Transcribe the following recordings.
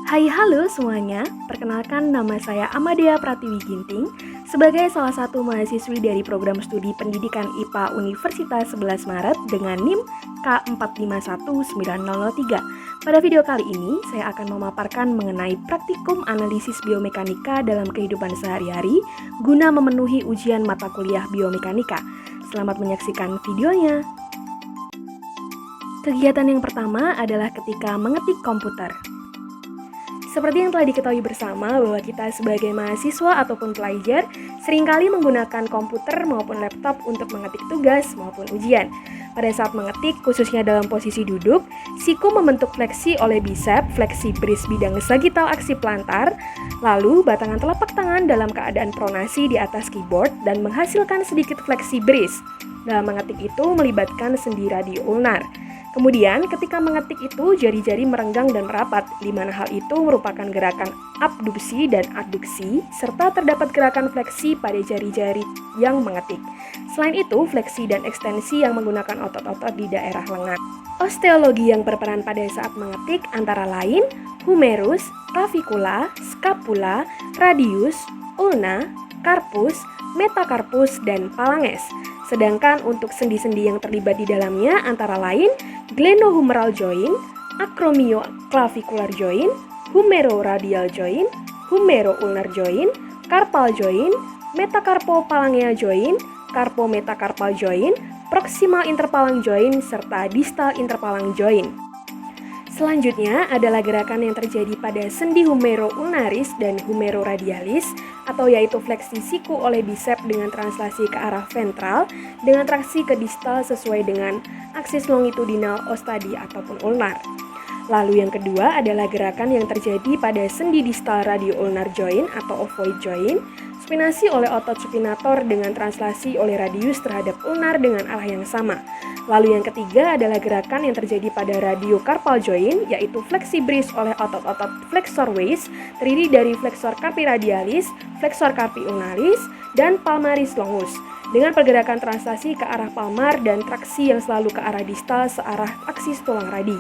Hai halo semuanya, perkenalkan nama saya Amadea Pratiwi Ginting sebagai salah satu mahasiswi dari program studi pendidikan IPA Universitas 11 Maret dengan NIM K451903. Pada video kali ini, saya akan memaparkan mengenai praktikum analisis biomekanika dalam kehidupan sehari-hari guna memenuhi ujian mata kuliah biomekanika. Selamat menyaksikan videonya. Kegiatan yang pertama adalah ketika mengetik komputer. Seperti yang telah diketahui bersama bahwa kita sebagai mahasiswa ataupun pelajar seringkali menggunakan komputer maupun laptop untuk mengetik tugas maupun ujian. Pada saat mengetik, khususnya dalam posisi duduk, siku membentuk fleksi oleh bicep, fleksi bris bidang sagittal aksi plantar, lalu batangan telapak tangan dalam keadaan pronasi di atas keyboard dan menghasilkan sedikit fleksi bris. Dalam mengetik itu melibatkan sendi radio ulnar. Kemudian ketika mengetik itu jari-jari merenggang dan merapat, di mana hal itu merupakan gerakan abduksi dan adduksi, serta terdapat gerakan fleksi pada jari-jari yang mengetik. Selain itu, fleksi dan ekstensi yang menggunakan otot-otot di daerah lengan. Osteologi yang berperan pada saat mengetik antara lain humerus, clavicula, scapula, radius, ulna, carpus, metacarpus, dan phalanges. Sedangkan untuk sendi-sendi yang terlibat di dalamnya antara lain glenohumeral joint, acromioclavicular joint, humeroradial joint, humeroulnar joint, carpal joint, metacarpophalangeal joint, carpometacarpal joint, proximal interphalang joint, serta distal interphalang joint. Selanjutnya adalah gerakan yang terjadi pada sendi humeroulnaris dan humeroradialis, atau yaitu fleksi siku oleh bicep dengan translasi ke arah ventral dengan traksi ke distal sesuai dengan aksis longitudinal ostadi ataupun ulnar. Lalu yang kedua adalah gerakan yang terjadi pada sendi distal radio-ulnar joint atau ovoid joint, supinasi oleh otot supinator dengan translasi oleh radius terhadap ulnar dengan arah yang sama. Lalu yang ketiga adalah gerakan yang terjadi pada radiocarpal joint, yaitu fleksi bris oleh otot-otot flexor waist, terdiri dari flexor carpi radialis, flexor carpi ulnaris, dan palmaris longus, dengan pergerakan translasi ke arah palmar dan traksi yang selalu ke arah distal searah aksis tulang radi.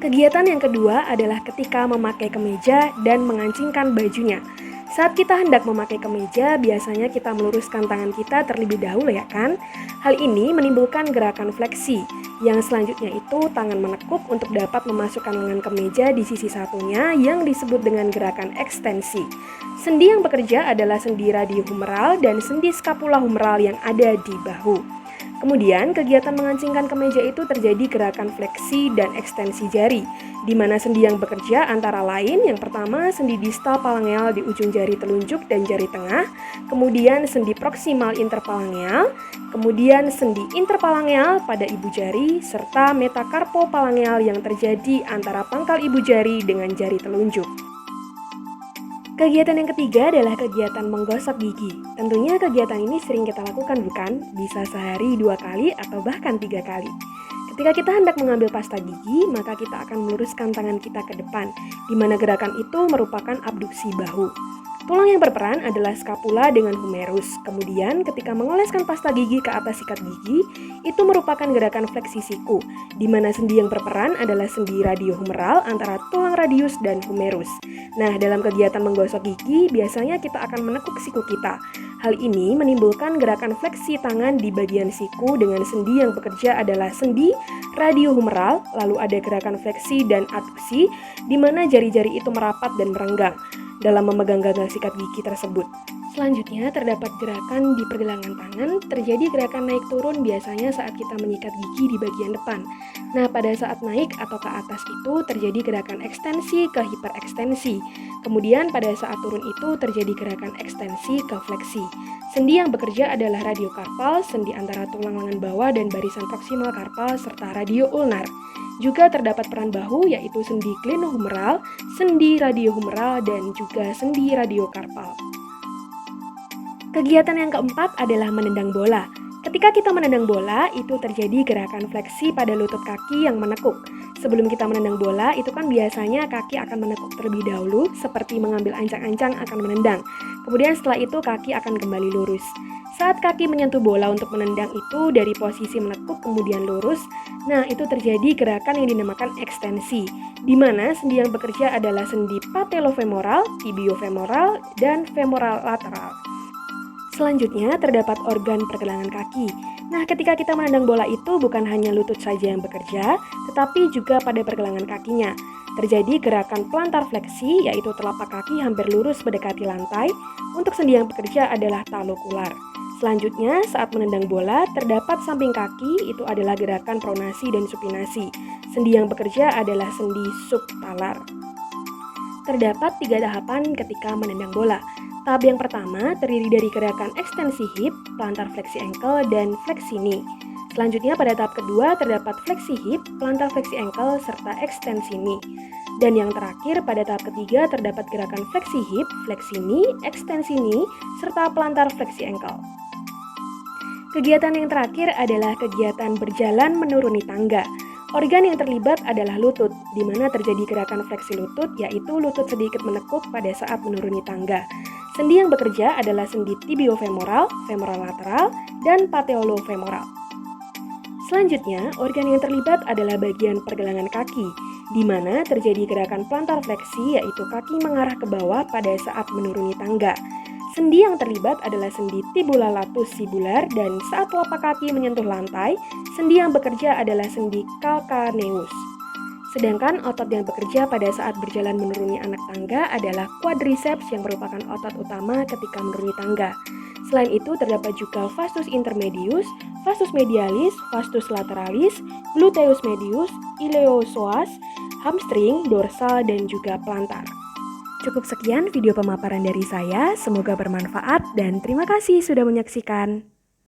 Kegiatan yang kedua adalah ketika memakai kemeja dan mengancingkan bajunya. Saat kita hendak memakai kemeja, biasanya kita meluruskan tangan kita terlebih dahulu ya kan? Hal ini menimbulkan gerakan fleksi, yang selanjutnya itu tangan menekuk untuk dapat memasukkan lengan kemeja di sisi satunya yang disebut dengan gerakan ekstensi. Sendi yang bekerja adalah sendi radiohumeral dan sendi scapulahumeral yang ada di bahu. Kemudian, kegiatan mengancingkan kemeja itu terjadi gerakan fleksi dan ekstensi jari, di mana sendi yang bekerja antara lain yang pertama sendi distal phalangeal di ujung jari telunjuk dan jari tengah, kemudian sendi proksimal interphalangeal, kemudian sendi interphalangeal pada ibu jari, serta metacarpophalangeal yang terjadi antara pangkal ibu jari dengan jari telunjuk. Kegiatan yang ketiga adalah kegiatan menggosok gigi. Tentunya kegiatan ini sering kita lakukan bukan? Bisa sehari 2 kali atau bahkan 3 kali. Ketika kita hendak mengambil pasta gigi, maka kita akan meluruskan tangan kita ke depan, di mana gerakan itu merupakan abduksi bahu. Tulang yang berperan adalah scapula dengan humerus. Kemudian ketika mengoleskan pasta gigi ke atas sikat gigi, itu merupakan gerakan fleksi siku, di mana sendi yang berperan adalah sendi radiohumeral antara tulang radius dan humerus. Nah, dalam kegiatan menggosok gigi, biasanya kita akan menekuk siku kita. Hal ini menimbulkan gerakan fleksi tangan di bagian siku dengan sendi yang bekerja adalah sendi radiohumeral, lalu ada gerakan fleksi dan adduksi, di mana jari-jari itu merapat dan merenggang dalam memegang gagal sikat gigi tersebut. Selanjutnya terdapat gerakan di pergelangan tangan, terjadi gerakan naik turun biasanya saat kita menyikat gigi di bagian depan. Nah, pada saat naik atau ke atas itu terjadi gerakan ekstensi ke hiperekstensi. Kemudian pada saat turun itu terjadi gerakan ekstensi ke fleksi. Sendi yang bekerja adalah radiokarpal, sendi antara tulang lengan bawah dan barisan proksimal karpal, serta radioulnar. Juga terdapat peran bahu yaitu sendi glenohumeral, sendi radiohumeral, dan juga sendi radiokarpal. Kegiatan yang keempat adalah menendang bola. Ketika kita menendang bola, itu terjadi gerakan fleksi pada lutut kaki yang menekuk. Sebelum kita menendang bola, itu kan biasanya kaki akan menekuk terlebih dahulu, seperti mengambil ancang-ancang akan menendang. Kemudian setelah itu kaki akan kembali lurus. Saat kaki menyentuh bola untuk menendang itu dari posisi menekuk kemudian lurus, nah itu terjadi gerakan yang dinamakan ekstensi, di mana sendi yang bekerja adalah sendi patellofemoral, tibiofemoral, dan femoral lateral. Selanjutnya terdapat organ pergelangan kaki. Nah, ketika kita menendang bola itu bukan hanya lutut saja yang bekerja, tetapi juga pada pergelangan kakinya. Terjadi gerakan plantar fleksi, yaitu telapak kaki hampir lurus mendekati lantai. Untuk sendi yang bekerja adalah talokular. Selanjutnya, saat menendang bola, terdapat samping kaki, itu adalah gerakan pronasi dan supinasi. Sendi yang bekerja adalah sendi subtalar. Terdapat 3 tahapan ketika menendang bola. Tahap yang pertama terdiri dari gerakan ekstensi hip, plantar fleksi ankle, dan fleksi knee. Selanjutnya pada tahap kedua terdapat fleksi hip, plantar fleksi ankle, serta ekstensi knee. Dan yang terakhir pada tahap ketiga terdapat gerakan fleksi hip, fleksi knee, ekstensi knee, serta plantar fleksi ankle. Kegiatan yang terakhir adalah kegiatan berjalan menuruni tangga. Organ yang terlibat adalah lutut, di mana terjadi gerakan fleksi lutut, yaitu lutut sedikit menekuk pada saat menuruni tangga. Sendi yang bekerja adalah sendi tibiofemoral, femoral lateral, dan patellofemoral. Selanjutnya, organ yang terlibat adalah bagian pergelangan kaki, di mana terjadi gerakan plantar fleksi, yaitu kaki mengarah ke bawah pada saat menuruni tangga. Sendi yang terlibat adalah sendi tibula latus sibular, dan saat telapak kaki menyentuh lantai, sendi yang bekerja adalah sendi calcaneus. Sedangkan otot yang bekerja pada saat berjalan menuruni anak tangga adalah quadriceps yang merupakan otot utama ketika menuruni tangga. Selain itu terdapat juga vastus intermedius, vastus medialis, vastus lateralis, gluteus medius, iliopsoas, hamstring, dorsal, dan juga plantar. Cukup sekian video pemaparan dari saya, semoga bermanfaat dan terima kasih sudah menyaksikan.